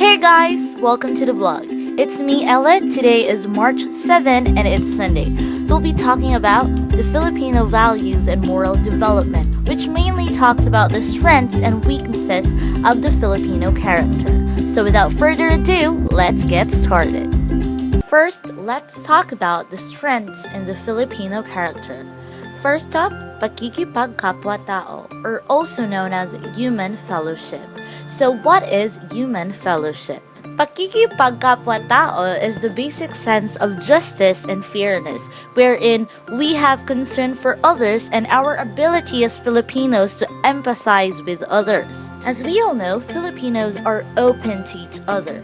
Hey guys, welcome to the vlog. It's me, Ella. Today is March 7 and it's Sunday. We'll be talking about the Filipino values and moral development, which mainly talks about the strengths and weaknesses of the Filipino character. So without further ado, let's get started. First, let's talk about the strengths in the Filipino character. First up, pakikipagkapwa-tao, or also known as human fellowship. So what is human fellowship? Pakikipagkapwa-tao is the basic sense of justice and fairness, wherein we have concern for others and our ability as Filipinos to empathize with others. As we all know, Filipinos are open to each other.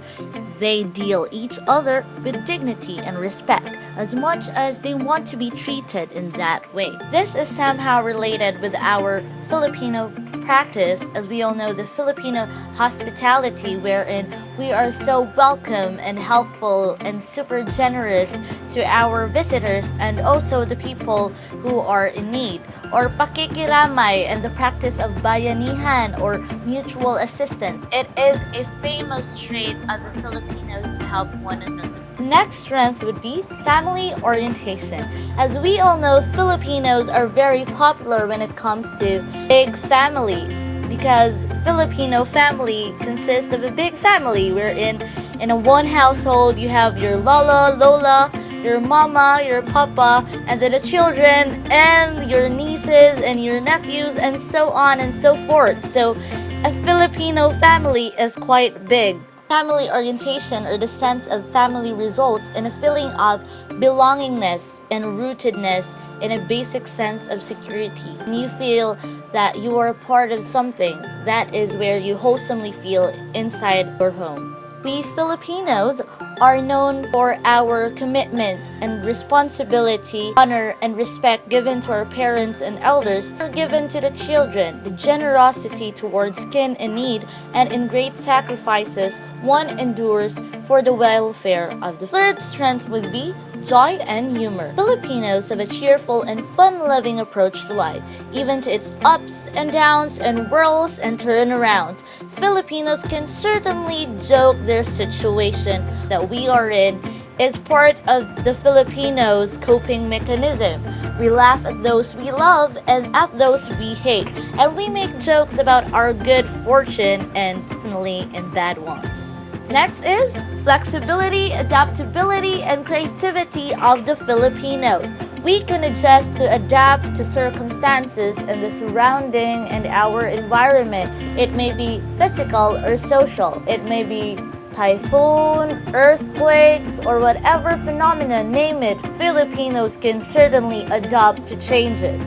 They deal each other with dignity and respect as much as they want to be treated in that way. This is somehow related with our Filipino practice, as we all know, the Filipino hospitality, wherein we are so welcome and helpful and super generous to our visitors and also the people who are in need. Or pakikiramay and the practice of bayanihan or mutual assistance. It is a famous trait of the Filipinos to help one another. Next strength would be family orientation. As we all know, Filipinos are very popular when it comes to big family, because Filipino family consists of a big family wherein in a one household you have your lola, your mama, your papa, and then the children and your nieces and your nephews and so on and so forth. So a Filipino family is quite big. Family orientation, or the sense of family, results in a feeling of belongingness and rootedness in a basic sense of security. When you feel that you are a part of something, that is where you wholesomely feel inside your home. We Filipinos are known for our commitment and responsibility, honor and respect given to our parents and elders, are given to the children, the generosity towards kin in need, and in great sacrifices one endures for the welfare of the third strength would be joy and humor. Filipinos have a cheerful and fun-loving approach to life, even to its ups and downs and whirls and turnarounds. Filipinos can certainly joke their situation that we are in is part of the Filipinos' coping mechanism. We laugh at those we love and at those we hate, and we make jokes about our good fortune and definitely in bad ones. Next is flexibility, adaptability, and creativity of the Filipinos. We can adjust to adapt to circumstances and the surrounding and our environment. It may be physical or social. It may be typhoon, earthquakes, or whatever phenomenon, name it, Filipinos can certainly adapt to changes.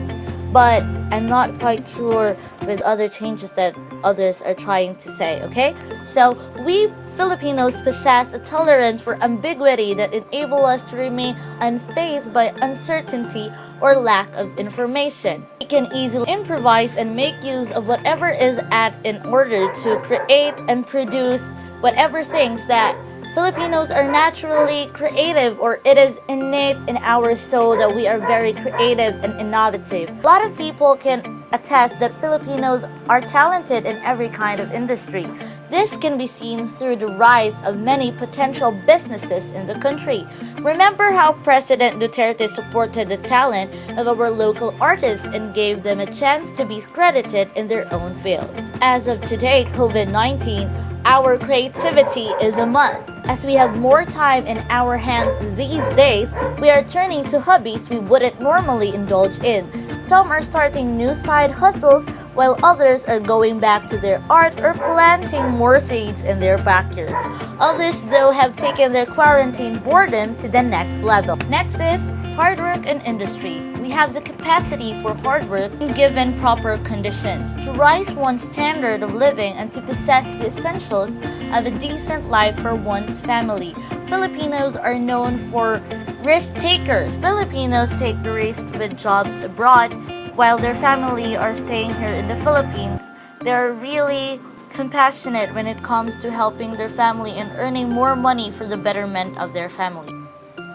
But I'm not quite sure with other changes that others are trying to say, okay? So we Filipinos possess a tolerance for ambiguity that enable us to remain unfazed by uncertainty or lack of information. We can easily improvise and make use of whatever is at in order to create and produce whatever things that Filipinos are naturally creative, or it is innate in our soul that we are very creative and innovative. A lot of people can attest that Filipinos are talented in every kind of industry. This can be seen through the rise of many potential businesses in the country. Remember how President Duterte supported the talent of our local artists and gave them a chance to be credited in their own field. As of today, COVID-19, our creativity is a must. As we have more time in our hands these days, we are turning to hobbies we wouldn't normally indulge in. Some are starting new side hustles, while others are going back to their art or planting more seeds in their backyards. Others, though, have taken their quarantine boredom to the next level. Next is hard work and industry. We have the capacity for hard work given proper conditions, to rise one's standard of living and to possess the essentials of a decent life for one's family. Filipinos are known for risk takers. Filipinos take the risk with jobs abroad while their family are staying here in the Philippines. They're really compassionate when it comes to helping their family and earning more money for the betterment of their family.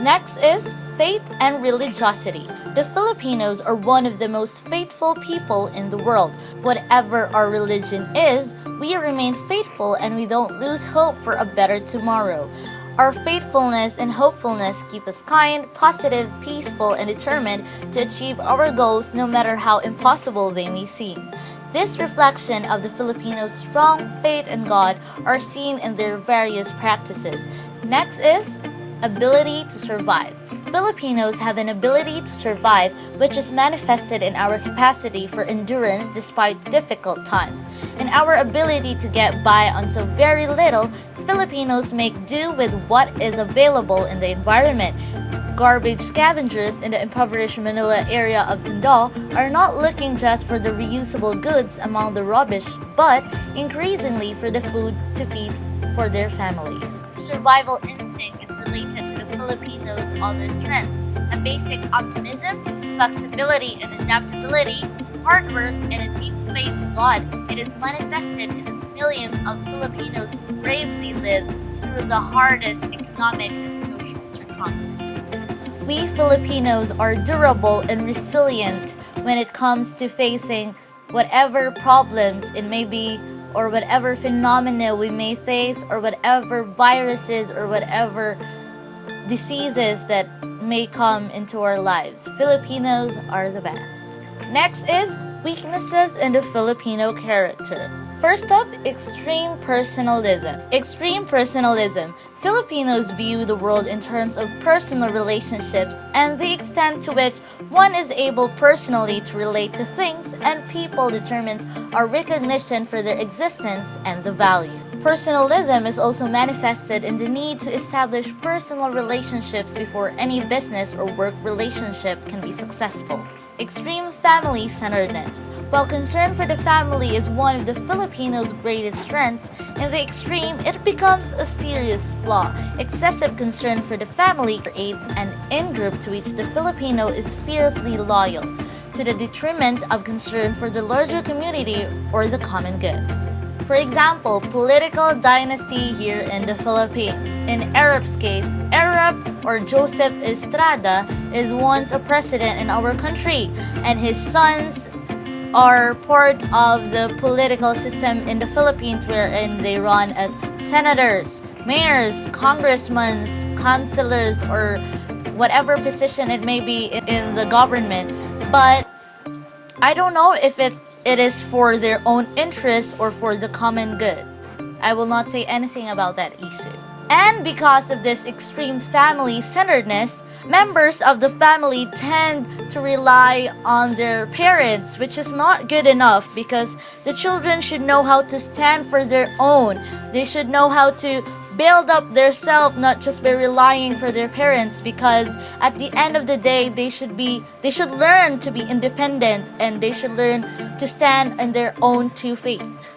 Next is faith and religiosity. The Filipinos are one of the most faithful people in the world. Whatever our religion is, We remain faithful and we don't lose hope for a better tomorrow. Our faithfulness and hopefulness keep us kind, positive, peaceful, and determined to achieve our goals no matter how impossible they may seem. This reflection of the Filipinos' strong faith in God are seen in their various practices. Next is ability to survive. Filipinos have an ability to survive which is manifested in our capacity for endurance despite difficult times. In our ability to get by on so very little, Filipinos make do with what is available in the environment. Garbage scavengers in the impoverished Manila area of Tondo are not looking just for the reusable goods among the rubbish, but increasingly for the food to feed for their families. Survival instinct is related to the Filipinos' other strengths, a basic optimism, flexibility and adaptability, hard work, and a deep faith in God. It is manifested in the millions of Filipinos who bravely live through the hardest economic and social circumstances. We Filipinos are durable and resilient when it comes to facing whatever problems it may be, or whatever phenomena we may face, or whatever viruses or whatever diseases that may come into our lives. Filipinos are the best. Next is weaknesses in the Filipino character. First up, extreme personalism. Extreme personalism. Filipinos view the world in terms of personal relationships and the extent to which one is able personally to relate to things and people determines our recognition for their existence and the value. Personalism is also manifested in the need to establish personal relationships before any business or work relationship can be successful. Extreme family-centeredness. While concern for the family is one of the Filipinos' greatest strengths, in the extreme, it becomes a serious flaw. Excessive concern for the family creates an in-group to which the Filipino is fiercely loyal, to the detriment of concern for the larger community or the common good. For example, political dynasty here in the Philippines. In Arab's case, Arab or Joseph Estrada is once a president in our country, and his sons are part of the political system in the Philippines wherein they run as senators, mayors, congressmen, councilors, or whatever position it may be in the government. But I don't know if it is for their own interest or for the common good. I will not say anything about that issue. And because of this extreme family-centeredness, members of the family tend to rely on their parents, which is not good enough because the children should know how to stand for their own. They should know how to build up their self, not just by relying for their parents, because at the end of the day they should learn to be independent and they should learn to stand on their own 2 feet.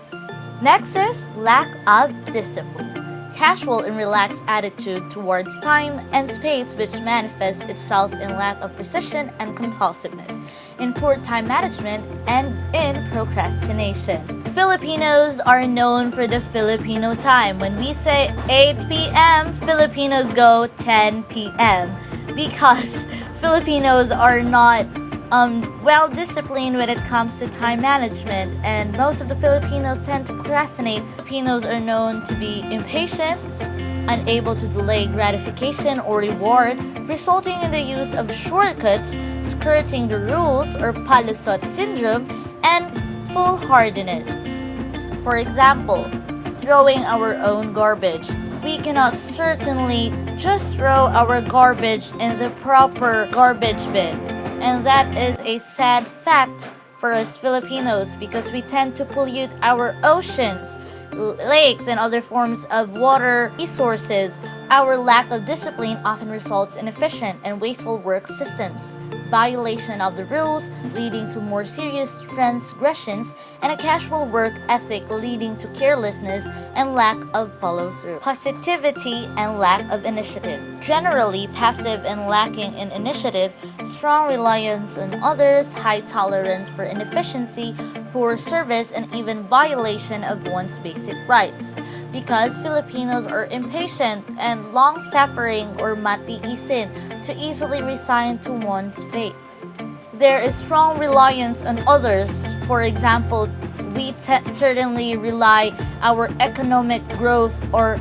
Next is lack of discipline. Casual and relaxed attitude towards time and space which manifests itself in lack of precision and compulsiveness, in poor time management, and in procrastination. Filipinos are known for the Filipino time. When we say 8 p.m., Filipinos go 10 p.m. because Filipinos are not well disciplined when it comes to time management, and most of the Filipinos tend to procrastinate. Filipinos are known to be impatient, unable to delay gratification or reward, resulting in the use of shortcuts, skirting the rules or palusot syndrome, and foolhardiness. For example, throwing our own garbage. We cannot certainly just throw our garbage in the proper garbage bin. And that is a sad fact for us Filipinos because we tend to pollute our oceans, lakes, and other forms of water resources. Our lack of discipline often results in inefficient and wasteful work systems, violation of the rules leading to more serious transgressions, and a casual work ethic leading to carelessness and lack of follow-through. Positivity and lack of initiative. Generally passive and lacking in initiative, strong reliance on others, high tolerance for inefficiency, poor service, and even violation of one's basic rights. Because Filipinos are impatient and long-suffering or matiisin, to easily resign to one's fate. There is strong reliance on others. For example, we certainly rely our economic growth or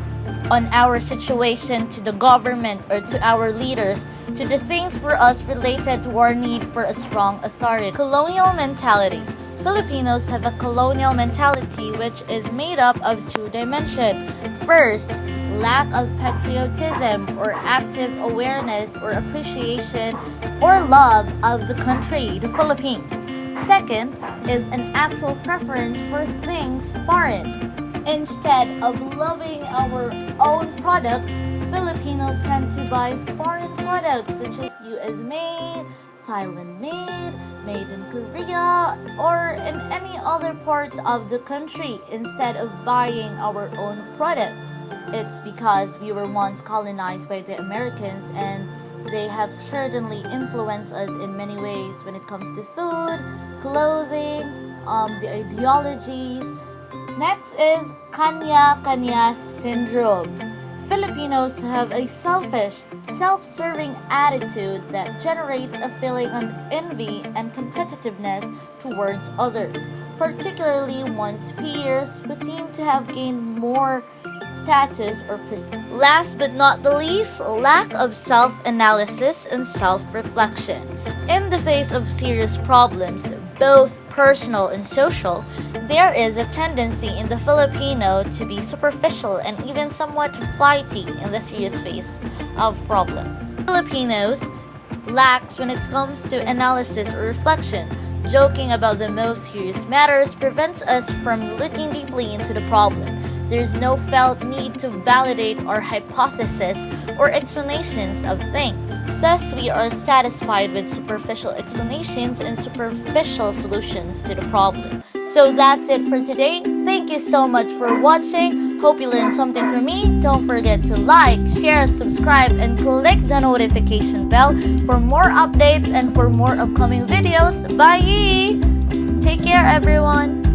on our situation to the government or to our leaders, to the things for us related to our need for a strong authority. Colonial mentality. Filipinos have a colonial mentality which is made up of two dimensions. First, lack of patriotism or active awareness or appreciation or love of the country, the Philippines. Second is an actual preference for things foreign. Instead of loving our own products, Filipinos tend to buy foreign products such as US made, Thailand made, made in Korea, or in any other parts of the country instead of buying our own products. It's because we were once colonized by the Americans and they have certainly influenced us in many ways when it comes to food, clothing, the ideologies. Next is Kanya-Kanya syndrome. Filipinos have a selfish, self-serving attitude that generates a feeling of envy and competitiveness towards others, particularly one's peers who seem to have gained more status or prestige. Last but not the least, lack of self-analysis and self-reflection. In the face of serious problems, both personal and social, there is a tendency in the Filipino to be superficial and even somewhat flighty in the serious face of problems. Filipinos lacks when it comes to analysis or reflection. Joking about the most serious matters prevents us from looking deeply into the problem. There is no felt need to validate our hypothesis or explanations of things. Thus, we are satisfied with superficial explanations and superficial solutions to the problem. So that's it for today. Thank you so much for watching. Hope you learned something from me. Don't forget to like, share, subscribe, and click the notification bell for more updates and for more upcoming videos. Bye! Take care, everyone!